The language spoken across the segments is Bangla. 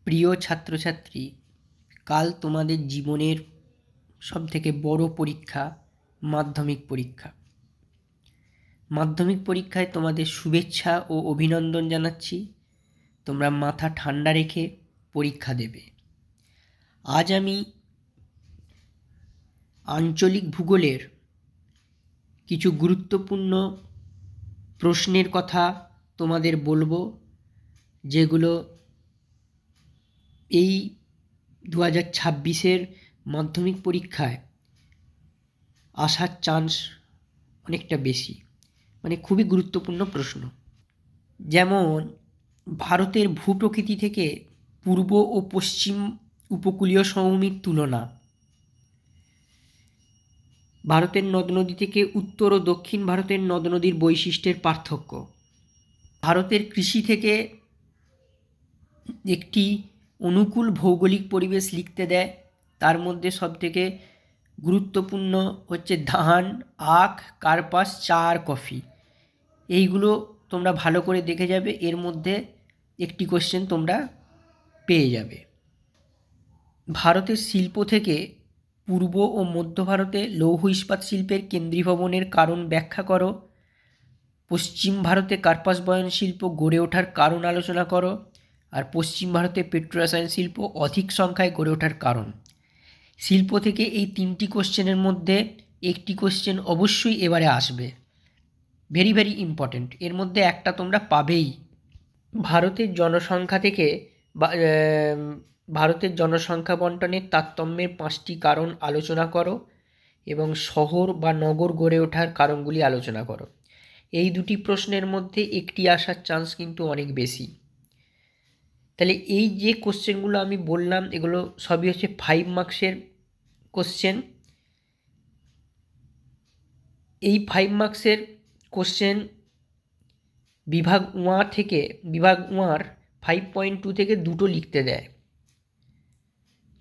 প্রিয় ছাত্রছাত্রী, কাল তোমাদের জীবনের সবথেকে বড় পরীক্ষা মাধ্যমিক পরীক্ষা। মাধ্যমিক পরীক্ষায় তোমাদের শুভেচ্ছা ও অভিনন্দন জানাচ্ছি। তোমরা মাথা ঠান্ডা রেখে পরীক্ষা দেবে। আজ আমি আঞ্চলিক ভূগোলের কিছু গুরুত্বপূর্ণ প্রশ্নের কথা তোমাদের বলবো, যেগুলো এই 2026-এর মাধ্যমিক পরীক্ষায় আসার চান্স অনেকটা বেশি, মানে খুবই গুরুত্বপূর্ণ প্রশ্ন। যেমন ভারতের ভূপ্রকৃতি থেকে পূর্ব ও পশ্চিম উপকূলীয় সমভূমির তুলনা, ভারতের নদ নদী থেকে উত্তর ও দক্ষিণ ভারতের নদ নদীর বৈশিষ্ট্যের পার্থক্য, ভারতের কৃষি থেকে একটি অনুকূল ভৌগোলিক পরিবেশ লিখতে দেয়। তার মধ্যে সবথেকে গুরুত্বপূর্ণ হচ্ছে ধান, আখ, কার্পাস, চা আর কফি। এইগুলো তোমরা ভালো করে দেখে যাবে, এর মধ্যে একটি কোশ্চেন তোমরা পেয়ে যাবে। ভারতের শিল্প থেকে পূর্ব ও মধ্য ভারতে লৌহ ইস্পাত শিল্পের কেন্দ্রীভবনের কারণ ব্যাখ্যা করো। পশ্চিম ভারতে কার্পাস বয়ন শিল্প গড়ে ওঠার কারণ আলোচনা করো। আর পশ্চিম ভারতে পেট্রোরসায়ন শিল্প অধিক সংখ্যায় গড়ে ওঠার কারণ। শিল্প থেকে এই তিনটি কোশ্চেনের মধ্যে একটি কোশ্চেন অবশ্যই এবারে আসবে, ভেরি ভেরি ইম্পর্ট্যান্ট। এর মধ্যে একটা তোমরা পাবেই। ভারতের জনসংখ্যা থেকে ভারতের জনসংখ্যা বণ্টনের তারতম্যের 5টি কারণ আলোচনা করো এবং শহর বা নগর গড়ে ওঠার কারণগুলি আলোচনা করো। এই দুটি প্রশ্নের মধ্যে একটি আসার চান্স কিন্তু অনেক বেশি। তাহলে এই যে কোশ্চেনগুলো আমি বললাম, এগুলো সবই হচ্ছে 5 মার্কসের কোশ্চেন। এই 5 মার্কসের কোশ্চেন বিভাগ 1-র 5.2 থেকে দুটো লিখতে দেয়।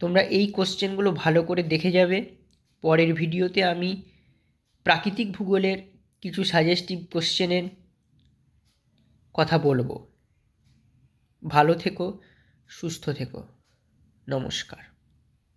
তোমরা এই কোশ্চেনগুলো ভালো করে দেখে যাবে। পরের ভিডিওতে আমি প্রাকৃতিক ভূগোলের কিছু সাজেস্টিভ কোশ্চেনের কথা বলবো। ভালো থেকো, সুস্থ থেকো, নমস্কার।